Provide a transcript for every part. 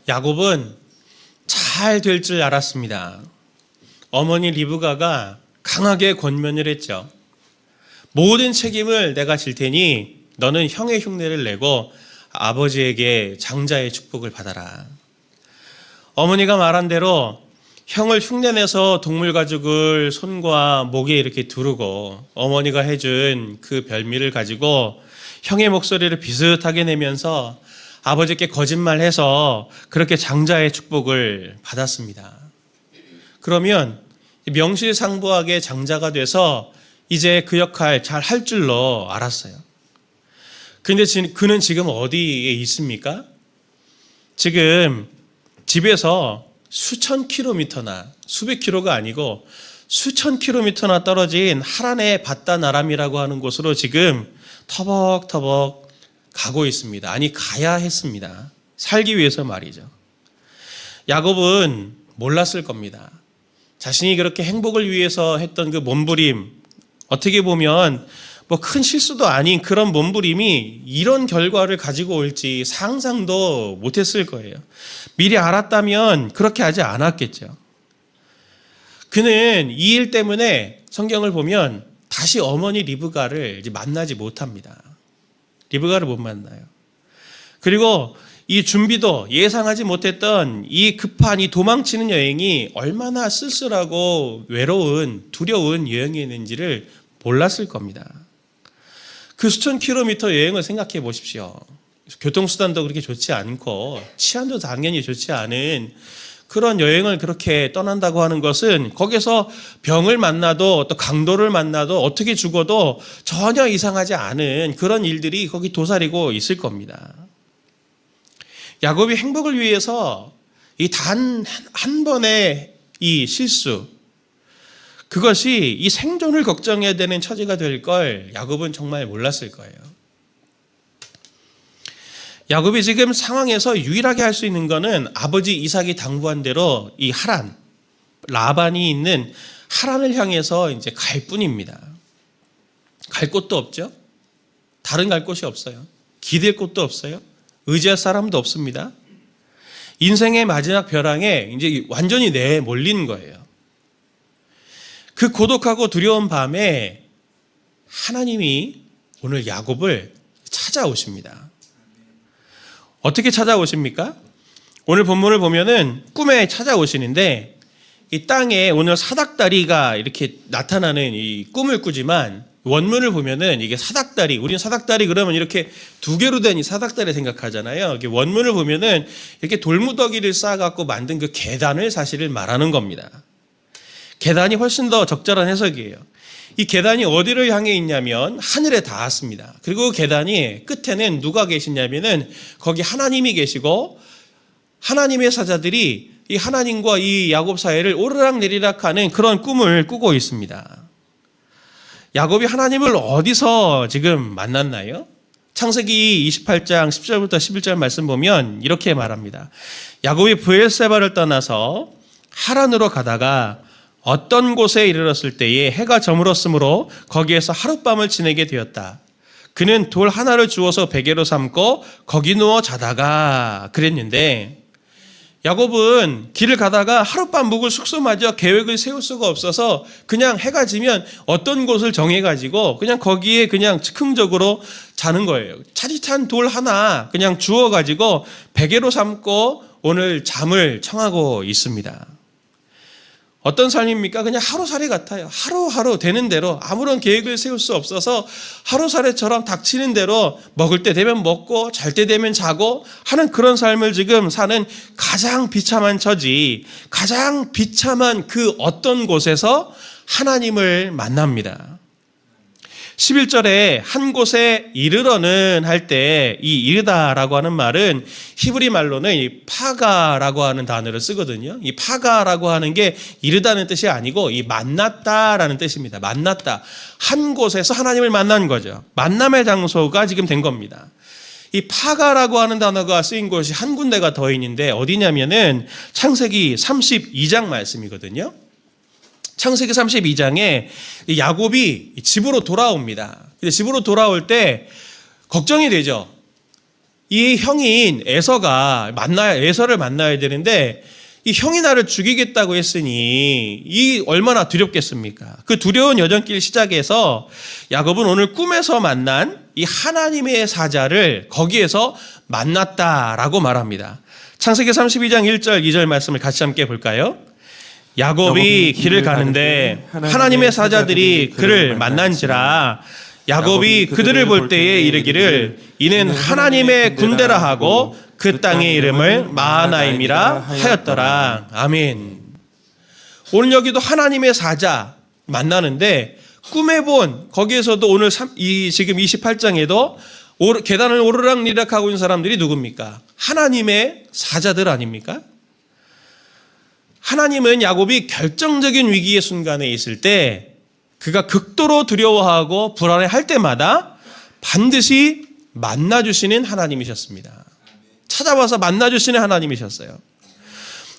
야곱은 잘 될 줄 알았습니다. 어머니 리브가가 강하게 권면을 했죠. 모든 책임을 내가 질 테니 너는 형의 흉내를 내고 아버지에게 장자의 축복을 받아라. 어머니가 말한 대로 형을 흉내내서 동물 가죽을 손과 목에 이렇게 두르고 어머니가 해준 그 별미를 가지고 형의 목소리를 비슷하게 내면서 아버지께 거짓말해서 그렇게 장자의 축복을 받았습니다. 그러면 명실상부하게 장자가 돼서 이제 그 역할 잘 할 줄로 알았어요. 근데 그는 지금 어디에 있습니까? 지금 집에서 수천 킬로미터나 수백 킬로가 아니고 수천 킬로미터나 떨어진 하란의 바다나람이라고 하는 곳으로 지금 터벅터벅 가고 있습니다. 아니 가야 했습니다. 살기 위해서 말이죠. 야곱은 몰랐을 겁니다. 자신이 그렇게 행복을 위해서 했던 그 몸부림, 어떻게 보면 뭐 큰 실수도 아닌 그런 몸부림이 이런 결과를 가지고 올지 상상도 못했을 거예요. 미리 알았다면 그렇게 하지 않았겠죠. 그는 이 일 때문에 성경을 보면 다시 어머니 리브가를 이제 만나지 못합니다. 리브가를 못 만나요. 그리고 이 준비도 예상하지 못했던 이 급한 이 도망치는 여행이 얼마나 쓸쓸하고 외로운 두려운 여행이었는지를 몰랐을 겁니다. 그 수천 킬로미터 여행을 생각해 보십시오. 교통수단도 그렇게 좋지 않고 치안도 당연히 좋지 않은 그런 여행을 그렇게 떠난다고 하는 것은 거기서 병을 만나도 또 강도를 만나도 어떻게 죽어도 전혀 이상하지 않은 그런 일들이 거기 도사리고 있을 겁니다. 야곱이 행복을 위해서 이 단 한 번의 이 실수, 그것이 이 생존을 걱정해야 되는 처지가 될 걸 야곱은 정말 몰랐을 거예요. 야곱이 지금 상황에서 유일하게 할 수 있는 것은 아버지 이삭이 당부한 대로 이 하란, 라반이 있는 하란을 향해서 이제 갈 뿐입니다. 갈 곳도 없죠. 다른 갈 곳이 없어요. 기댈 곳도 없어요. 의지할 사람도 없습니다. 인생의 마지막 벼랑에 이제 완전히 내몰린 거예요. 그 고독하고 두려운 밤에 하나님이 오늘 야곱을 찾아오십니다. 어떻게 찾아오십니까? 오늘 본문을 보면은 꿈에 찾아오시는데 이 땅에 오늘 사닥다리가 이렇게 나타나는 이 꿈을 꾸지만 원문을 보면은 이게 사닥다리, 우리는 사닥다리 그러면 이렇게 두 개로 된 이 사닥다리 생각하잖아요. 이게 원문을 보면은 이렇게 돌무더기를 쌓아갖고 만든 그 계단을 사실을 말하는 겁니다. 계단이 훨씬 더 적절한 해석이에요. 이 계단이 어디를 향해 있냐면 하늘에 닿았습니다. 그리고 그 계단이 끝에는 누가 계시냐면은 거기 하나님이 계시고 하나님의 사자들이 이 하나님과 이 야곱 사이를 오르락내리락 하는 그런 꿈을 꾸고 있습니다. 야곱이 하나님을 어디서 지금 만났나요? 창세기 28장 10절부터 11절 말씀 보면 이렇게 말합니다. 야곱이 브엘세바를 떠나서 하란으로 가다가 어떤 곳에 이르렀을 때에 해가 저물었으므로 거기에서 하룻밤을 지내게 되었다. 그는 돌 하나를 주워서 베개로 삼고 거기 누워 자다가 그랬는데 야곱은 길을 가다가 하룻밤 묵을 숙소마저 계획을 세울 수가 없어서 그냥 해가 지면 어떤 곳을 정해가지고 그냥 거기에 그냥 즉흥적으로 자는 거예요. 차디찬 돌 하나 그냥 주워가지고 베개로 삼고 오늘 잠을 청하고 있습니다. 어떤 삶입니까? 그냥 하루살이 같아요. 하루하루 되는 대로 아무런 계획을 세울 수 없어서 하루살이처럼 닥치는 대로 먹을 때 되면 먹고 잘 때 되면 자고 하는 그런 삶을 지금 사는 가장 비참한 처지, 가장 비참한 그 어떤 곳에서 하나님을 만납니다. 11절에 한 곳에 이르러는 할 때 이 이르다라고 하는 말은 히브리 말로는 이 파가라고 하는 단어를 쓰거든요. 이 파가라고 하는 게 이르다는 뜻이 아니고 이 만났다라는 뜻입니다. 만났다. 한 곳에서 하나님을 만난 거죠. 만남의 장소가 지금 된 겁니다. 이 파가라고 하는 단어가 쓰인 곳이 한 군데가 더 있는데 어디냐면은 창세기 32장 말씀이거든요. 창세기 32장에 야곱이 집으로 돌아옵니다. 근데 집으로 돌아올 때 걱정이 되죠. 이 형인 에서를 만나야 되는데 이 형이 나를 죽이겠다고 했으니 이 얼마나 두렵겠습니까? 그 두려운 여정길 시작에서 야곱은 오늘 꿈에서 만난 이 하나님의 사자를 거기에서 만났다라고 말합니다. 창세기 32장 1절 2절 말씀을 같이 함께 볼까요? 야곱이 길을 가는데 하나님의 사자들이 그를 만난지라. 야곱이 그들을 볼 때에 이르기를 이는 하나님의 군대라 하고 그 땅의 이름을 마하나임이라 하였더라. 아멘. 오늘 여기도 하나님의 사자 만나는데 꿈에 본 거기에서도 오늘 지금 28장에도 계단을 오르락내리락 하고 있는 사람들이 누굽니까? 하나님의 사자들 아닙니까? 하나님은 야곱이 결정적인 위기의 순간에 있을 때 그가 극도로 두려워하고 불안해할 때마다 반드시 만나주시는 하나님이셨습니다. 찾아와서 만나주시는 하나님이셨어요.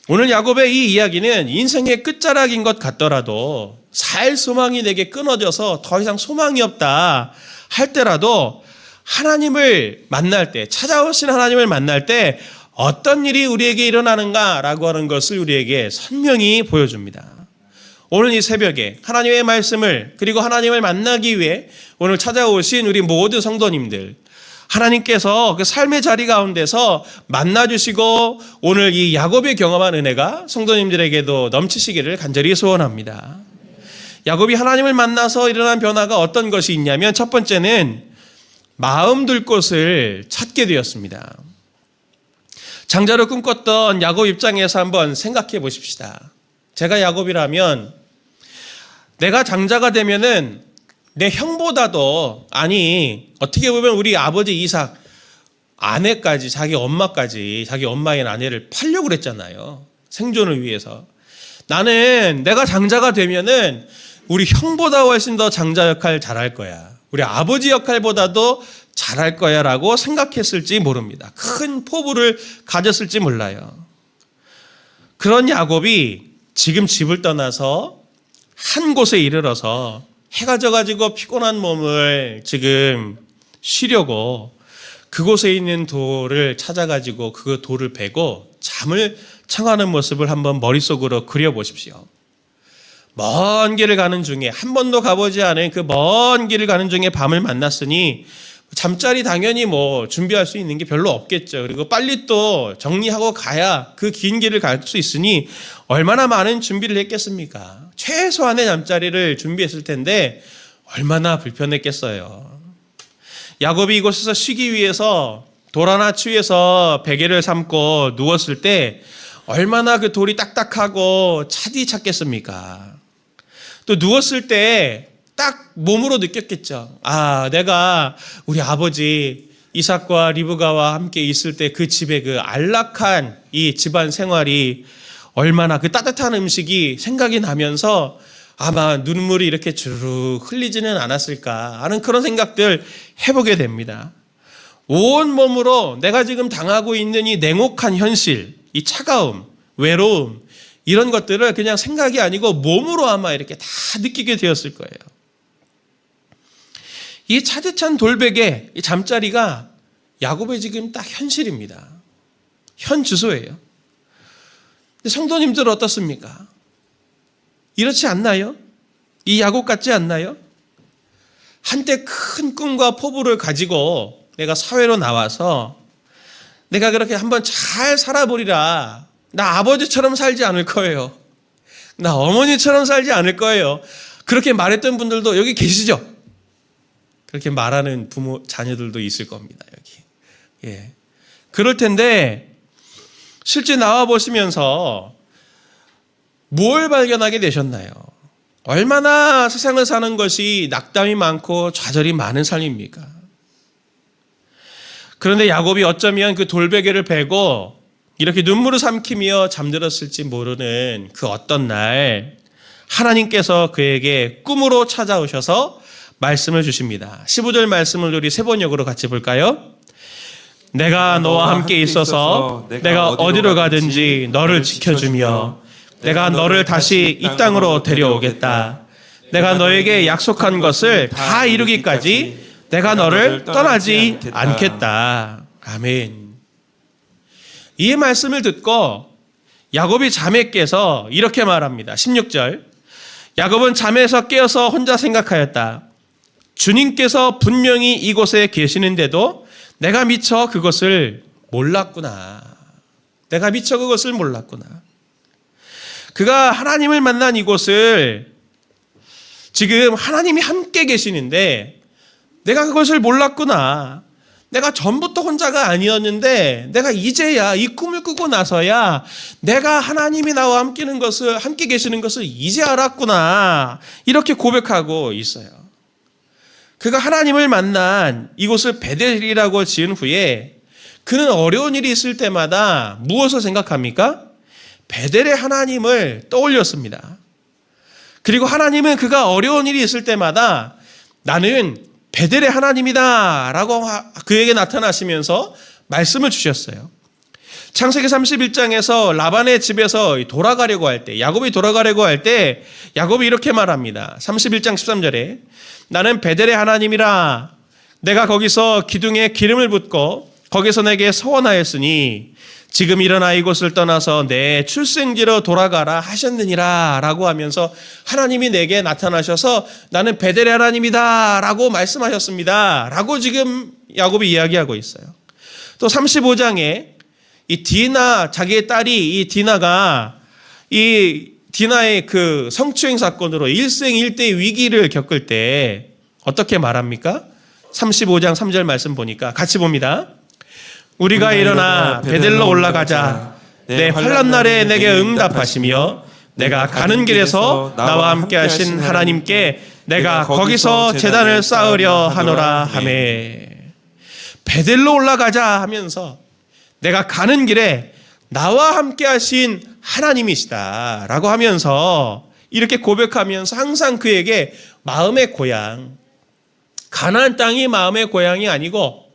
오늘 야곱의 이 이야기는 인생의 끝자락인 것 같더라도 살 소망이 내게 끊어져서 더 이상 소망이 없다 할 때라도 하나님을 만날 때, 찾아오신 하나님을 만날 때 어떤 일이 우리에게 일어나는가라고 하는 것을 우리에게 선명히 보여줍니다. 오늘 이 새벽에 하나님의 말씀을 그리고 하나님을 만나기 위해 오늘 찾아오신 우리 모든 성도님들, 하나님께서 그 삶의 자리 가운데서 만나주시고 오늘 이 야곱이 경험한 은혜가 성도님들에게도 넘치시기를 간절히 소원합니다. 야곱이 하나님을 만나서 일어난 변화가 어떤 것이 있냐면 첫 번째는 마음 둘 곳을 찾게 되었습니다. 장자로 꿈꿨던 야곱 입장에서 한번 생각해 보십시다. 제가 야곱이라면 내가 장자가 되면은 내 형보다도 어떻게 보면 우리 아버지 이삭 아내까지 자기 엄마의 아내를 팔려고 그랬잖아요. 생존을 위해서. 나는 내가 장자가 되면은 우리 형보다 훨씬 더 장자 역할 잘할 거야. 우리 아버지 역할보다도 잘할 거야 라고 생각했을지 모릅니다. 큰 포부를 가졌을지 몰라요. 그런 야곱이 지금 집을 떠나서 한 곳에 이르러서 해가 져가지고 피곤한 몸을 지금 쉬려고 그곳에 있는 돌을 찾아가지고 그 돌을 베고 잠을 청하는 모습을 한번 머릿속으로 그려보십시오. 먼 길을 가는 중에 한 번도 가보지 않은 그 먼 길을 가는 중에 밤을 만났으니 잠자리 당연히 준비할 수 있는 게 별로 없겠죠. 그리고 빨리 또 정리하고 가야 그 긴 길을 갈 수 있으니 얼마나 많은 준비를 했겠습니까? 최소한의 잠자리를 준비했을 텐데 얼마나 불편했겠어요. 야곱이 이곳에서 쉬기 위해서 돌 하나 취해서 베개를 삼고 누웠을 때 얼마나 그 돌이 딱딱하고 차디찼겠습니까? 또 누웠을 때 딱 몸으로 느꼈겠죠. 내가 우리 아버지 이삭과 리브가와 함께 있을 때 그 집의 그 안락한 이 집안 생활이 얼마나 그 따뜻한 음식이 생각이 나면서 아마 눈물이 이렇게 주르륵 흘리지는 않았을까 하는 그런 생각들 해보게 됩니다. 온 몸으로 내가 지금 당하고 있는 이 냉혹한 현실, 이 차가움, 외로움 이런 것들을 그냥 생각이 아니고 몸으로 아마 이렇게 다 느끼게 되었을 거예요. 이 차디찬 돌베개, 이 잠자리가 야곱의 지금 딱 현실입니다. 현 주소예요. 근데 성도님들 어떻습니까? 이렇지 않나요? 이 야곱 같지 않나요? 한때 큰 꿈과 포부를 가지고 내가 사회로 나와서 내가 그렇게 한번 잘 살아보리라. 나 아버지처럼 살지 않을 거예요. 나 어머니처럼 살지 않을 거예요. 그렇게 말했던 분들도 여기 계시죠? 그렇게 말하는 부모, 자녀들도 있을 겁니다, 여기. 예. 그럴 텐데, 실제 나와보시면서 뭘 발견하게 되셨나요? 얼마나 세상을 사는 것이 낙담이 많고 좌절이 많은 삶입니까? 그런데 야곱이 어쩌면 그 돌베개를 베고 이렇게 눈물을 삼키며 잠들었을지 모르는 그 어떤 날, 하나님께서 그에게 꿈으로 찾아오셔서 말씀을 주십니다. 15절 말씀을 우리 세 번역으로 같이 볼까요? 내가 너와 함께 있어서 내가 어디로 가든지 너를 지켜주며 내가 너를 다시 이 땅으로 데려오겠다. 내가 너에게 약속한 것을 다 이루기까지 내가 너를 떠나지 않겠다. 아멘. 이 말씀을 듣고 야곱이 잠에 깨서 이렇게 말합니다. 16절. 야곱은 잠에서 깨어서 혼자 생각하였다. 주님께서 분명히 이곳에 계시는데도 내가 미처 그것을 몰랐구나. 내가 미처 그것을 몰랐구나. 그가 하나님을 만난 이곳을 지금 하나님이 함께 계시는데 내가 그것을 몰랐구나. 내가 전부터 혼자가 아니었는데 내가 이제야 이 꿈을 꾸고 나서야 내가 하나님이 나와 함께 계시는 것을 이제 알았구나. 이렇게 고백하고 있어요. 그가 하나님을 만난 이곳을 베델이라고 지은 후에 그는 어려운 일이 있을 때마다 무엇을 생각합니까? 베델의 하나님을 떠올렸습니다. 그리고 하나님은 그가 어려운 일이 있을 때마다 나는 베델의 하나님이다 라고 그에게 나타나시면서 말씀을 주셨어요. 창세기 31장에서 라반의 집에서 돌아가려고 할 때, 야곱이 돌아가려고 할 때 야곱이 이렇게 말합니다. 31장 13절에 나는 베델의 하나님이라. 내가 거기서 기둥에 기름을 붓고 거기서 내게 서원하였으니 지금 일어나 이곳을 떠나서 내 출생지로 돌아가라 하셨느니라 라고 하면서 하나님이 내게 나타나셔서 나는 베델의 하나님이다 라고 말씀하셨습니다 라고 지금 야곱이 이야기하고 있어요. 또 35장에 이 디나, 자기의 딸이 이 디나가 이 디나의 그 성추행 사건으로 일생일대 위기를 겪을 때 어떻게 말합니까? 35장 3절 말씀 보니까 같이 봅니다. 우리가 일어나 베델로 올라가자. 내 환난 날에 내게 응답하시며 내가 가는 길에서 나와 함께 하신 하나님께 내가 거기서 제단을 쌓으려 하노라 하매. 베델로 올라가자 하면서 내가 가는 길에 나와 함께 하신 하나님이시다 라고 하면서 이렇게 고백하면서 항상 그에게 마음의 고향, 가나안 땅이 마음의 고향이 아니고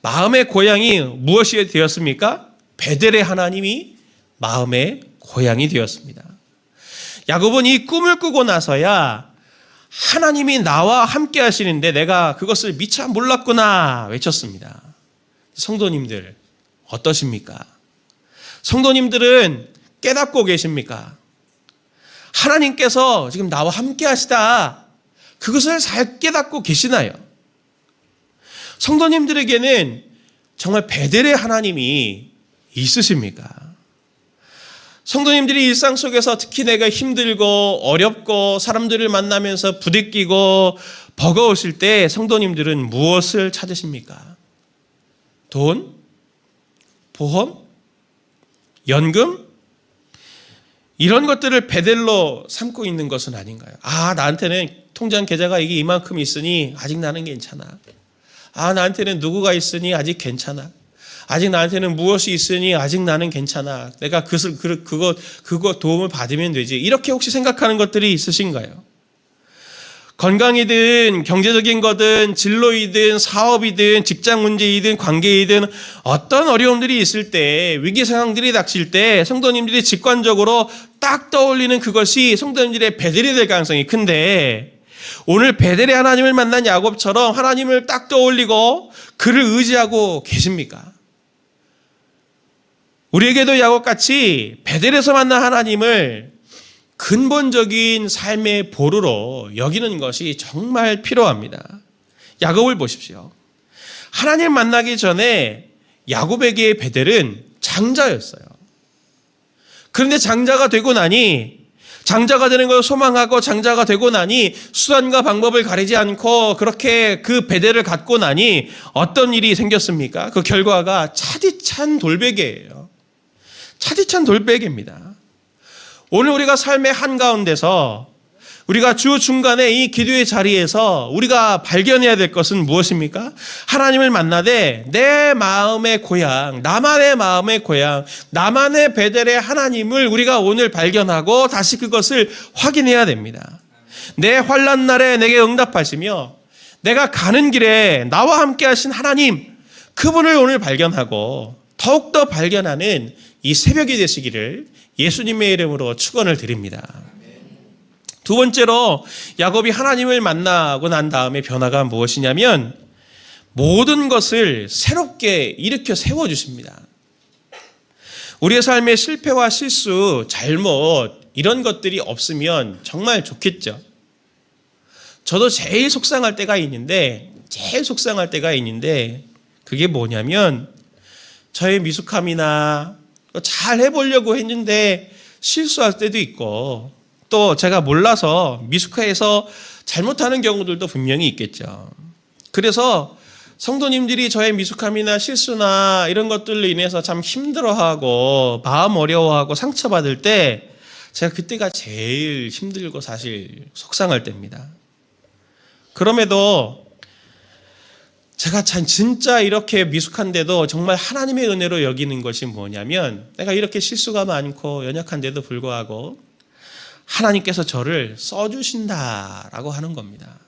마음의 고향이 무엇이 되었습니까? 베델의 하나님이 마음의 고향이 되었습니다. 야곱은 이 꿈을 꾸고 나서야 하나님이 나와 함께 하시는데 내가 그것을 미처 몰랐구나 외쳤습니다. 성도님들 어떠십니까? 성도님들은 깨닫고 계십니까? 하나님께서 지금 나와 함께 하시다. 그것을 잘 깨닫고 계시나요? 성도님들에게는 정말 베델의 하나님이 있으십니까? 성도님들이 일상 속에서 특히 내가 힘들고 어렵고 사람들을 만나면서 부딪히고 버거우실 때 성도님들은 무엇을 찾으십니까? 돈? 보험? 연금? 이런 것들을 베델로 삼고 있는 것은 아닌가요? 나한테는 통장 계좌가 이게 이만큼 있으니 아직 나는 괜찮아. 나한테는 누구가 있으니 아직 괜찮아. 아직 나한테는 무엇이 있으니 아직 나는 괜찮아. 내가 그거 도움을 받으면 되지. 이렇게 혹시 생각하는 것들이 있으신가요? 건강이든 경제적인 거든 진로이든 사업이든 직장 문제이든 관계이든 어떤 어려움들이 있을 때 위기 상황들이 닥칠 때 성도님들이 직관적으로 딱 떠올리는 그것이 성도님들의 베델이 될 가능성이 큰데 오늘 베델의 하나님을 만난 야곱처럼 하나님을 딱 떠올리고 그를 의지하고 계십니까? 우리에게도 야곱같이 베델에서 만난 하나님을 근본적인 삶의 보루로 여기는 것이 정말 필요합니다. 야곱을 보십시오. 하나님 만나기 전에 야곱에게의 베델은 장자였어요. 그런데 장자가 되고 나니 장자가 되는 걸 소망하고 장자가 되고 나니 수단과 방법을 가리지 않고 그렇게 그 베델을 갖고 나니 어떤 일이 생겼습니까? 그 결과가 차디찬 돌베개예요. 차디찬 돌베개입니다. 오늘 우리가 삶의 한가운데서 우리가 주 중간에 이 기도의 자리에서 우리가 발견해야 될 것은 무엇입니까? 하나님을 만나되 내 마음의 고향, 나만의 마음의 고향, 나만의 베델의 하나님을 우리가 오늘 발견하고 다시 그것을 확인해야 됩니다. 내 환난 날에 내게 응답하시며 내가 가는 길에 나와 함께 하신 하나님, 그분을 오늘 발견하고 더욱더 발견하는 이 새벽이 되시기를 예수님의 이름으로 축원을 드립니다. 두 번째로 야곱이 하나님을 만나고 난 다음에 변화가 무엇이냐면 모든 것을 새롭게 일으켜 세워주십니다. 우리의 삶의 실패와 실수, 잘못 이런 것들이 없으면 정말 좋겠죠. 저도 제일 속상할 때가 있는데 그게 뭐냐면 저의 미숙함이나 잘 해보려고 했는데 실수할 때도 있고 또 제가 몰라서 미숙해서 잘못하는 경우들도 분명히 있겠죠. 그래서 성도님들이 저의 미숙함이나 실수나 이런 것들로 인해서 참 힘들어하고 마음 어려워하고 상처받을 때 제가 그때가 제일 힘들고 사실 속상할 때입니다. 그럼에도 제가 진짜 이렇게 미숙한데도 정말 하나님의 은혜로 여기는 것이 뭐냐면 내가 이렇게 실수가 많고 연약한데도 불구하고 하나님께서 저를 써주신다라고 하는 겁니다.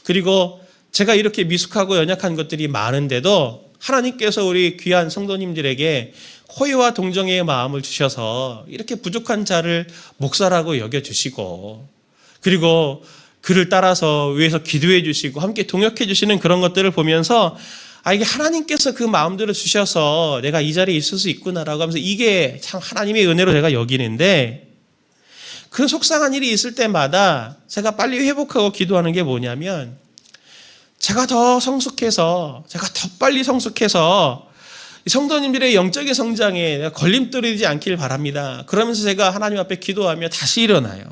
그리고 제가 이렇게 미숙하고 연약한 것들이 많은데도 하나님께서 우리 귀한 성도님들에게 호의와 동정의 마음을 주셔서 이렇게 부족한 자를 목사라고 여겨주시고 그리고 그를 따라서 위에서 기도해 주시고 함께 동역해 주시는 그런 것들을 보면서 이게 하나님께서 그 마음대로 주셔서 내가 이 자리에 있을 수 있구나라고 하면서 이게 참 하나님의 은혜로 제가 여기는데 그 속상한 일이 있을 때마다 제가 빨리 회복하고 기도하는 게 뭐냐면 제가 더 빨리 성숙해서 성도님들의 영적인 성장에 걸림돌이 되지 않길 바랍니다. 그러면서 제가 하나님 앞에 기도하며 다시 일어나요.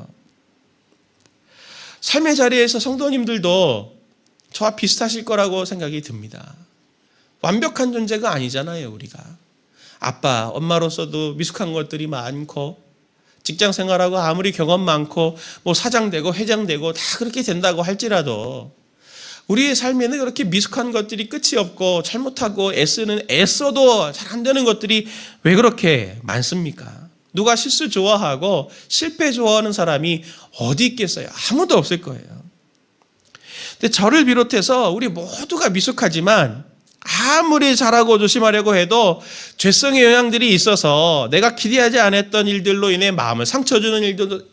삶의 자리에서 성도님들도 저와 비슷하실 거라고 생각이 듭니다. 완벽한 존재가 아니잖아요, 우리가. 아빠, 엄마로서도 미숙한 것들이 많고 직장 생활하고 아무리 경험 많고 사장 되고 회장 되고 다 그렇게 된다고 할지라도 우리의 삶에는 그렇게 미숙한 것들이 끝이 없고 잘못하고 애써도 잘 안 되는 것들이 왜 그렇게 많습니까? 누가 실수 좋아하고 실패 좋아하는 사람이 어디 있겠어요? 아무도 없을 거예요. 근데 저를 비롯해서 우리 모두가 미숙하지만 아무리 잘하고 조심하려고 해도 죄성의 영향들이 있어서 내가 기대하지 않았던 일들로 인해 마음을 상처 주는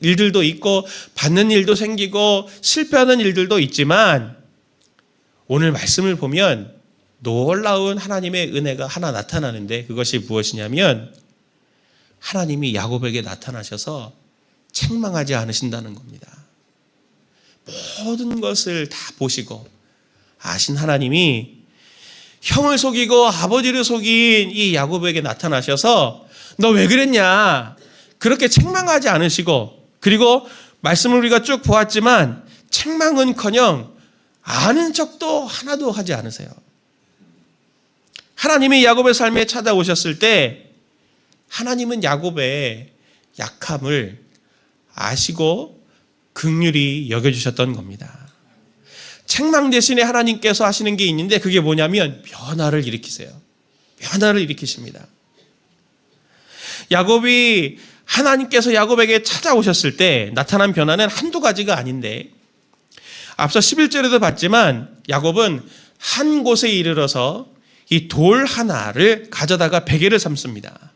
일들도 있고 받는 일도 생기고 실패하는 일들도 있지만 오늘 말씀을 보면 놀라운 하나님의 은혜가 하나 나타나는데 그것이 무엇이냐면 하나님이 야곱에게 나타나셔서 책망하지 않으신다는 겁니다. 모든 것을 다 보시고 아신 하나님이 형을 속이고 아버지를 속인 이 야곱에게 나타나셔서 너 왜 그랬냐? 그렇게 책망하지 않으시고 그리고 말씀을 우리가 쭉 보았지만 책망은커녕 아는 척도 하나도 하지 않으세요. 하나님이 야곱의 삶에 찾아오셨을 때 하나님은 야곱의 약함을 아시고 긍휼히 여겨주셨던 겁니다. 책망 대신에 하나님께서 하시는 게 있는데 그게 뭐냐면 변화를 일으키세요. 변화를 일으키십니다. 야곱이 하나님께서 야곱에게 찾아오셨을 때 나타난 변화는 한두 가지가 아닌데 앞서 11절에도 봤지만 야곱은 한 곳에 이르러서 이 돌 하나를 가져다가 베개를 삼습니다.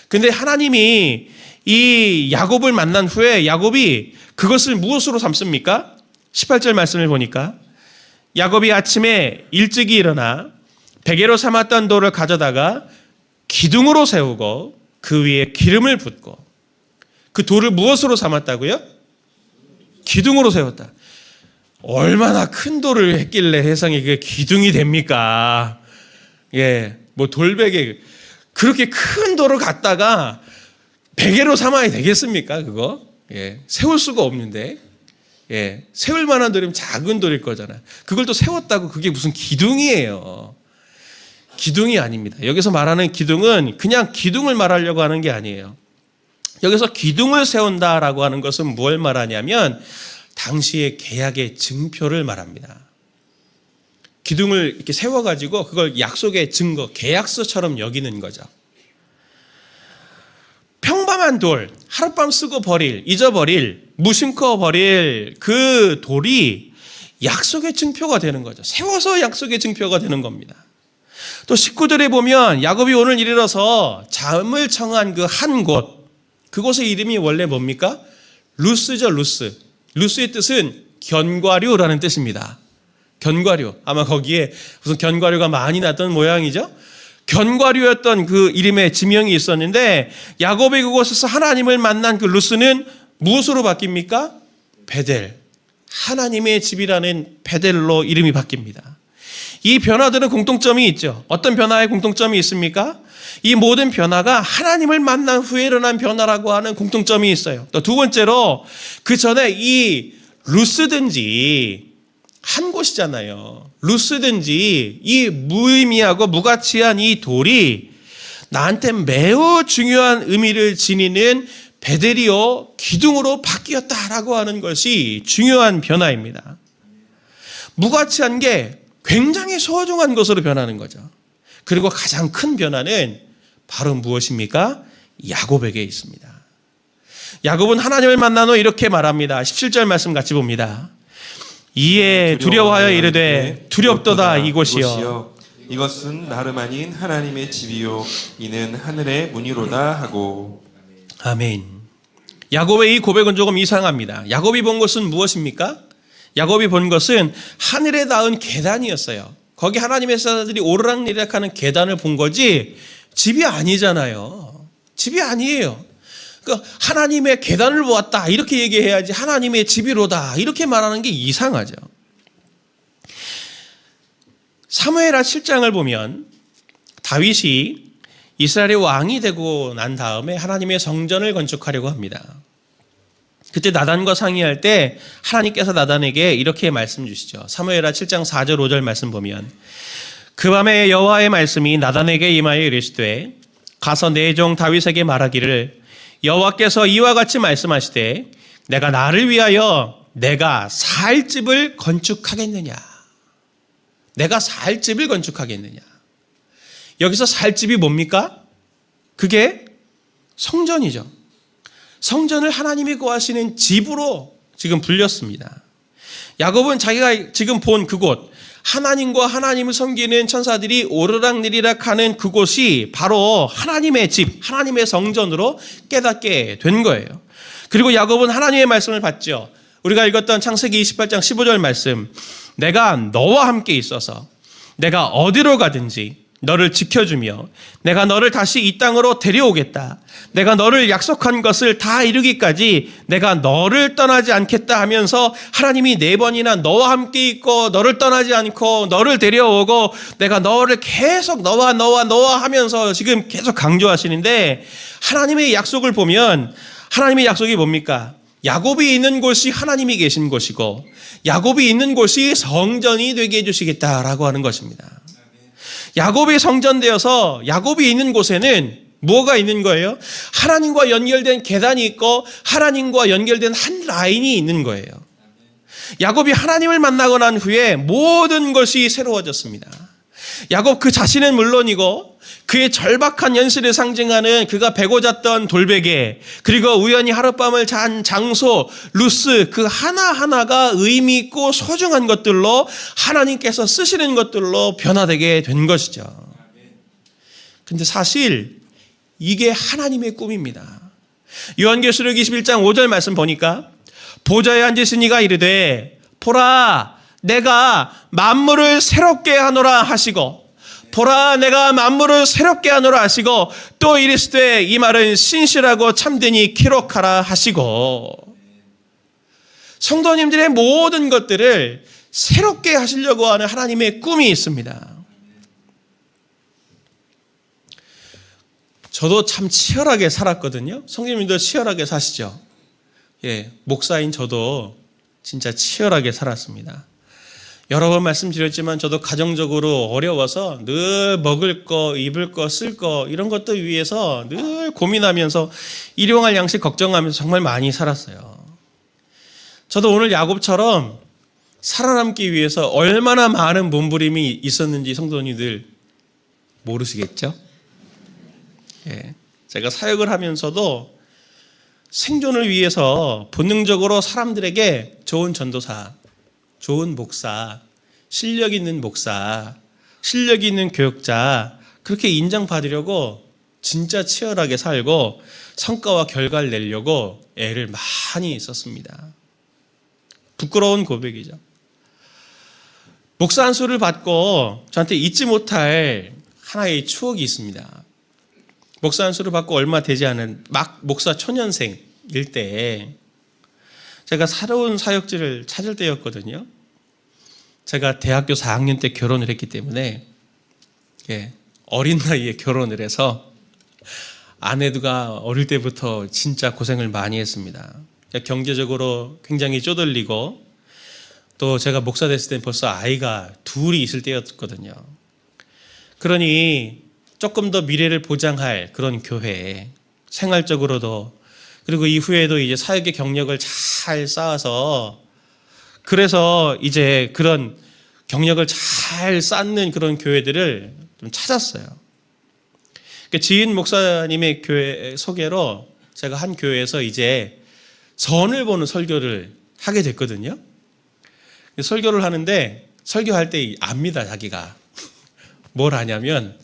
근데 하나님이 이 야곱을 만난 후에 야곱이 그것을 무엇으로 삼습니까? 18절 말씀을 보니까 야곱이 아침에 일찍이 일어나 베개로 삼았던 돌을 가져다가 기둥으로 세우고 그 위에 기름을 붓고 그 돌을 무엇으로 삼았다고요? 기둥으로 세웠다. 얼마나 큰 돌을 했길래 세상에 그게 기둥이 됩니까? 돌베개 그렇게 큰 돌을 갖다가 베개로 삼아야 되겠습니까? 그거 세울 수가 없는데 세울 만한 돌이면 작은 돌일 거잖아요. 그걸 또 세웠다고 그게 무슨 기둥이에요? 기둥이 아닙니다. 여기서 말하는 기둥은 그냥 기둥을 말하려고 하는 게 아니에요. 여기서 기둥을 세운다라고 하는 것은 뭘 말하냐면 당시의 계약의 증표를 말합니다. 기둥을 이렇게 세워가지고 그걸 약속의 증거, 계약서처럼 여기는 거죠. 평범한 돌, 하룻밤 쓰고 잊어버릴, 무심코 버릴 그 돌이 약속의 증표가 되는 거죠. 세워서 약속의 증표가 되는 겁니다. 또 19절에 보면 야곱이 오늘 이르러서 잠을 청한 그 한 곳, 그곳의 이름이 원래 뭡니까? 루스죠, 루스. 루스의 뜻은 견과류라는 뜻입니다. 견과류. 아마 거기에 무슨 견과류가 많이 났던 모양이죠. 견과류였던 그 이름의 지명이 있었는데 야곱이 그곳에서 하나님을 만난 그 루스는 무엇으로 바뀝니까? 베델. 하나님의 집이라는 베델로 이름이 바뀝니다. 이 변화들은 공통점이 있죠. 어떤 변화에 공통점이 있습니까? 이 모든 변화가 하나님을 만난 후에 일어난 변화라고 하는 공통점이 있어요. 또 두 번째로 그 전에 이 루스든지 한 곳이잖아요. 루스든지 이 무의미하고 무가치한 이 돌이 나한테 매우 중요한 의미를 지니는 베델이요 기둥으로 바뀌었다라고 하는 것이 중요한 변화입니다. 무가치한 게 굉장히 소중한 것으로 변하는 거죠. 그리고 가장 큰 변화는 바로 무엇입니까? 야곱에게 있습니다. 야곱은 하나님을 만난 후 이렇게 말합니다. 17절 말씀 같이 봅니다. 이에 두려워하여 이르되 두렵도다 이곳이여. 이것은 나름 아닌 하나님의 집이요 이는 하늘의 문이로다 하고. 아멘. 야곱의 이 고백은 조금 이상합니다. 야곱이 본 것은 무엇입니까? 야곱이 본 것은 하늘에 닿은 계단이었어요. 거기 하나님의 사람들이 오르락내리락하는 계단을 본 거지 집이 아니잖아요. 집이 아니에요. 그러니까 하나님의 계단을 보았다 이렇게 얘기해야지 하나님의 집이로다 이렇게 말하는 게 이상하죠. 사무엘하 7장을 보면 다윗이 이스라엘의 왕이 되고 난 다음에 하나님의 성전을 건축하려고 합니다. 그때 나단과 상의할 때 하나님께서 나단에게 이렇게 말씀 주시죠. 사무엘하 7장 4절 5절 말씀 보면 그 밤에 여호와의 말씀이 나단에게 임하여 이르시되 가서 내 종 다윗에게 말하기를 여호와께서 이와 같이 말씀하시되 내가 나를 위하여 내가 살 집을 건축하겠느냐. 내가 살 집을 건축하겠느냐. 여기서 살 집이 뭡니까? 그게 성전이죠. 성전을 하나님이 거하시는 집으로 지금 불렸습니다. 야곱은 자기가 지금 본 그곳, 하나님과 하나님을 섬기는 천사들이 오르락내리락 하는 그곳이 바로 하나님의 집, 하나님의 성전으로 깨닫게 된 거예요. 그리고 야곱은 하나님의 말씀을 받죠. 우리가 읽었던 창세기 28장 15절 말씀, 내가 너와 함께 있어서 내가 어디로 가든지 너를 지켜주며 내가 너를 다시 이 땅으로 데려오겠다. 내가 너를 약속한 것을 다 이루기까지 내가 너를 떠나지 않겠다 하면서 하나님이 4번이나 너와 함께 있고 너를 떠나지 않고 너를 데려오고 내가 너를 계속 너와 하면서 지금 계속 강조하시는데 하나님의 약속을 보면 하나님의 약속이 뭡니까? 야곱이 있는 곳이 하나님이 계신 곳이고 야곱이 있는 곳이 성전이 되게 해주시겠다라고 하는 것입니다. 야곱이 성전되어서 야곱이 있는 곳에는 뭐가 있는 거예요? 하나님과 연결된 계단이 있고 하나님과 연결된 한 라인이 있는 거예요. 야곱이 하나님을 만나고 난 후에 모든 것이 새로워졌습니다. 야곱 그 자신은 물론이고 그의 절박한 현실을 상징하는 그가 베고 잤던 돌베개 그리고 우연히 하룻밤을 잔 장소 루스 그 하나하나가 의미 있고 소중한 것들로 하나님께서 쓰시는 것들로 변화되게 된 것이죠. 근데 사실 이게 하나님의 꿈입니다. 요한계시록 21장 5절 말씀 보니까 보좌에 앉으신 이가 이르되 보라 내가 만물을 새롭게 하노라 하시고 보라 내가 만물을 새롭게 하노라 하시고 또 이르시되 이 말은 신실하고 참되니 기록하라 하시고 성도님들의 모든 것들을 새롭게 하시려고 하는 하나님의 꿈이 있습니다. 저도 참 치열하게 살았거든요. 성도님들도 치열하게 사시죠. 예, 목사인 저도 진짜 치열하게 살았습니다. 여러 번 말씀드렸지만 저도 가정적으로 어려워서 늘 먹을 거, 입을 거, 쓸 거 이런 것들 위해서 늘 고민하면서 일용할 양식 걱정하면서 정말 많이 살았어요. 저도 오늘 야곱처럼 살아남기 위해서 얼마나 많은 몸부림이 있었는지 성도님들 모르시겠죠? 예, 제가 사역을 하면서도 생존을 위해서 본능적으로 사람들에게 좋은 전도사, 좋은 목사, 실력 있는 목사, 실력 있는 교육자 그렇게 인정받으려고 진짜 치열하게 살고 성과와 결과를 내려고 애를 많이 썼습니다. 부끄러운 고백이죠. 목사 안수를 받고 저한테 잊지 못할 하나의 추억이 있습니다. 목사 안수를 받고 얼마 되지 않은 막 목사 초년생일 때 제가 새로운 사역지를 찾을 때였거든요. 제가 대학교 4학년 때 결혼을 했기 때문에 어린 나이에 결혼을 해서 아내가 어릴 때부터 진짜 고생을 많이 했습니다. 경제적으로 굉장히 쪼들리고 또 제가 목사 됐을 땐 벌써 아이가 둘이 있을 때였거든요. 그러니 조금 더 미래를 보장할 그런 교회, 생활적으로도 그리고 이후에도 이제 사역의 경력을 잘 쌓아서 그래서 이제 그런 경력을 잘 쌓는 그런 교회들을 좀 찾았어요. 지인 목사님의 교회 소개로 제가 한 교회에서 이제 선을 보는 설교를 하게 됐거든요. 설교를 하는데 설교할 때 압니다, 자기가. 뭘 하냐면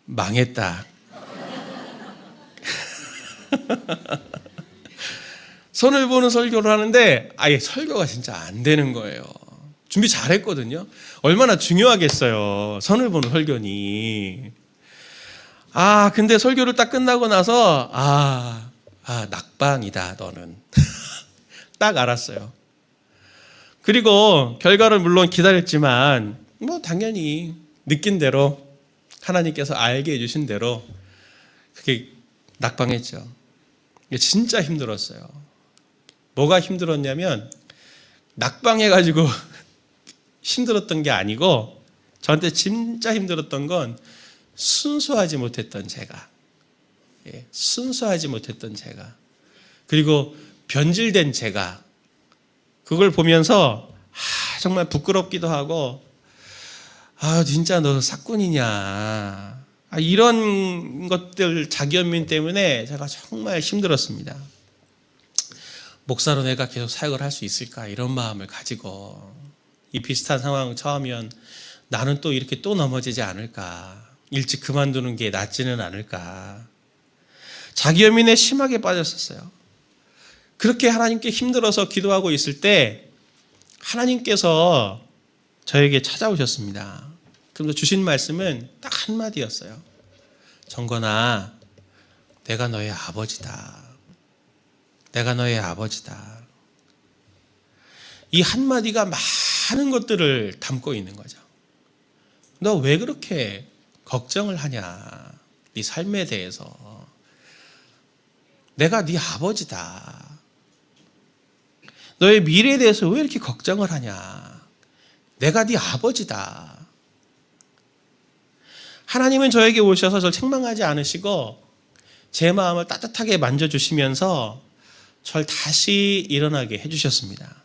망했다. 선을 보는 설교를 하는데 아예 설교가 진짜 안 되는 거예요. 준비 잘했거든요. 얼마나 중요하겠어요. 선을 보는 설교니. 근데 설교를 딱 끝나고 나서 낙방이다 너는. 딱 알았어요. 그리고 결과를 물론 기다렸지만 당연히 느낀 대로 하나님께서 알게 해주신 대로 그게 낙방했죠. 진짜 힘들었어요. 뭐가 힘들었냐면 낙방해가지고 힘들었던 게 아니고 저한테 진짜 힘들었던 건 순수하지 못했던 제가. 순수하지 못했던 제가. 그리고 변질된 제가. 그걸 보면서 정말 부끄럽기도 하고 진짜 너 사꾼이냐. 이런 것들 자기연민 때문에 제가 정말 힘들었습니다. 목사로 내가 계속 사역을 할 수 있을까 이런 마음을 가지고 이 비슷한 상황 처하면 나는 또 이렇게 또 넘어지지 않을까. 일찍 그만두는 게 낫지는 않을까. 자기연민에 심하게 빠졌었어요. 그렇게 하나님께 힘들어서 기도하고 있을 때 하나님께서 저에게 찾아오셨습니다. 그래서 주신 말씀은 딱 한마디였어요. 정건아, 내가 너의 아버지다. 내가 너의 아버지다. 이 한마디가 많은 것들을 담고 있는 거죠. 너 왜 그렇게 걱정을 하냐. 네 삶에 대해서. 내가 네 아버지다. 너의 미래에 대해서 왜 이렇게 걱정을 하냐. 내가 네 아버지다. 하나님은 저에게 오셔서 저를 책망하지 않으시고 제 마음을 따뜻하게 만져주시면서 저를 다시 일어나게 해주셨습니다.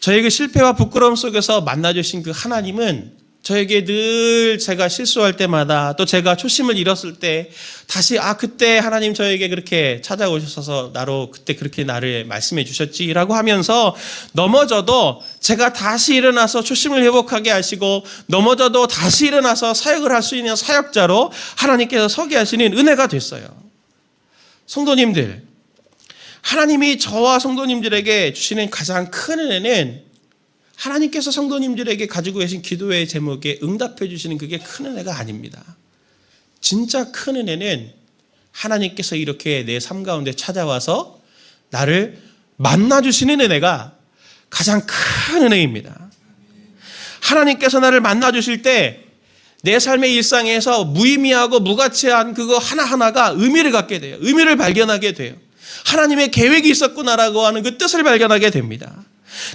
저에게 실패와 부끄러움 속에서 만나주신 그 하나님은 저에게 늘 제가 실수할 때마다 또 제가 초심을 잃었을 때 다시 그때 하나님 저에게 그렇게 찾아오셔서 나로 그때 그렇게 나를 말씀해 주셨지라고 하면서 넘어져도 제가 다시 일어나서 초심을 회복하게 하시고 넘어져도 다시 일어나서 사역을 할 수 있는 사역자로 하나님께서 서게 하시는 은혜가 됐어요. 성도님들, 하나님이 저와 성도님들에게 주시는 가장 큰 은혜는 하나님께서 성도님들에게 가지고 계신 기도의 제목에 응답해 주시는 그게 큰 은혜가 아닙니다. 진짜 큰 은혜는 하나님께서 이렇게 내 삶 가운데 찾아와서 나를 만나주시는 은혜가 가장 큰 은혜입니다. 하나님께서 나를 만나주실 때 내 삶의 일상에서 무의미하고 무가치한 그거 하나하나가 의미를 갖게 돼요. 의미를 발견하게 돼요. 하나님의 계획이 있었구나라고 하는 그 뜻을 발견하게 됩니다.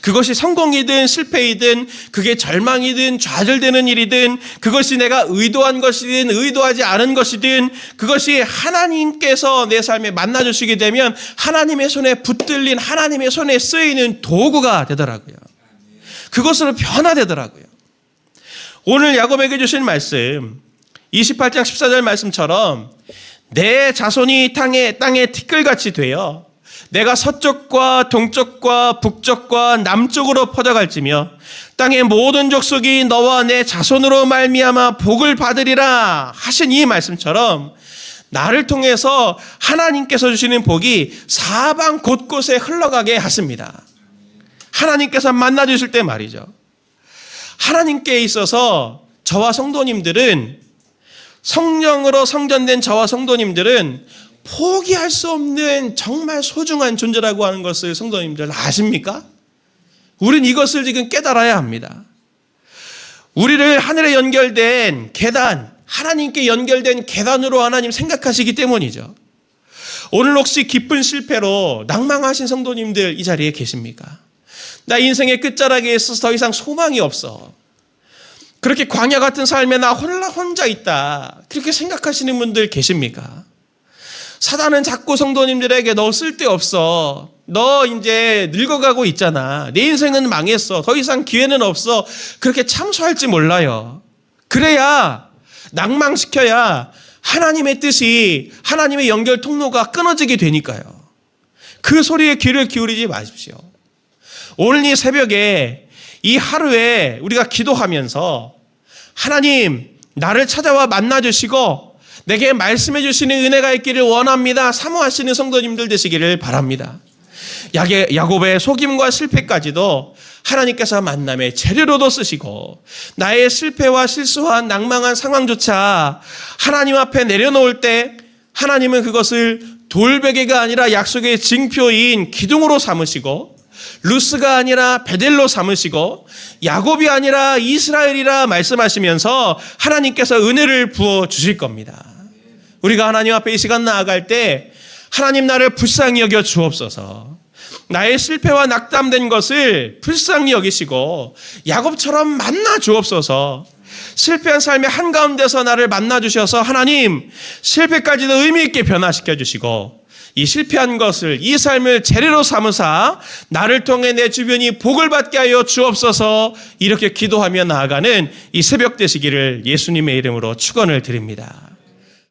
그것이 성공이든 실패이든 그게 절망이든 좌절되는 일이든 그것이 내가 의도한 것이든 의도하지 않은 것이든 그것이 하나님께서 내 삶에 만나주시게 되면 하나님의 손에 붙들린 하나님의 손에 쓰이는 도구가 되더라고요. 그것으로 변화되더라고요. 오늘 야곱에게 주신 말씀 28장 14절 말씀처럼 내 자손이 땅에 티끌같이 되어 내가 서쪽과 동쪽과 북쪽과 남쪽으로 퍼져갈지며 땅의 모든 족속이 너와 내 자손으로 말미암아 복을 받으리라 하신 이 말씀처럼 나를 통해서 하나님께서 주시는 복이 사방 곳곳에 흘러가게 하십니다. 하나님께서 만나주실 때 말이죠. 하나님께 있어서 저와 성도님들은, 성령으로 성전된 저와 성도님들은 포기할 수 없는 정말 소중한 존재라고 하는 것을 성도님들 아십니까? 우린 이것을 지금 깨달아야 합니다. 우리를 하늘에 연결된 계단, 하나님께 연결된 계단으로 하나님 생각하시기 때문이죠. 오늘 혹시 기쁜 실패로 낭망하신 성도님들 이 자리에 계십니까? 나 인생의 끝자락에 있어서 더 이상 소망이 없어. 그렇게 광야 같은 삶에 나 혼자 있다. 그렇게 생각하시는 분들 계십니까? 사단은 자꾸 성도님들에게 너 쓸데없어. 너 이제 늙어가고 있잖아. 내 인생은 망했어. 더 이상 기회는 없어. 그렇게 참소할지 몰라요. 그래야, 낭망시켜야 하나님의 뜻이, 하나님의 연결 통로가 끊어지게 되니까요. 그 소리에 귀를 기울이지 마십시오. 오늘 이 새벽에, 이 하루에 우리가 기도하면서 하나님, 나를 찾아와 만나주시고 내게 말씀해 주시는 은혜가 있기를 원합니다. 사모하시는 성도님들 되시기를 바랍니다. 야곱의 속임과 실패까지도 하나님께서 만남의 재료로도 쓰시고, 나의 실패와 실수한 낭망한 상황조차 하나님 앞에 내려놓을 때 하나님은 그것을 돌베개가 아니라 약속의 징표인 기둥으로 삼으시고, 루스가 아니라 베델로 삼으시고, 야곱이 아니라 이스라엘이라 말씀하시면서 하나님께서 은혜를 부어 주실 겁니다. 우리가 하나님 앞에 이 시간 나아갈 때 하나님 나를 불쌍히 여겨 주옵소서. 나의 실패와 낙담된 것을 불쌍히 여기시고 야곱처럼 만나 주옵소서. 실패한 삶의 한가운데서 나를 만나 주셔서 하나님, 실패까지도 의미 있게 변화시켜 주시고 이 실패한 것을, 이 삶을 재료로 삼으사 나를 통해 내 주변이 복을 받게 하여 주옵소서. 이렇게 기도하며 나아가는 이 새벽 되시기를 예수님의 이름으로 축원을 드립니다.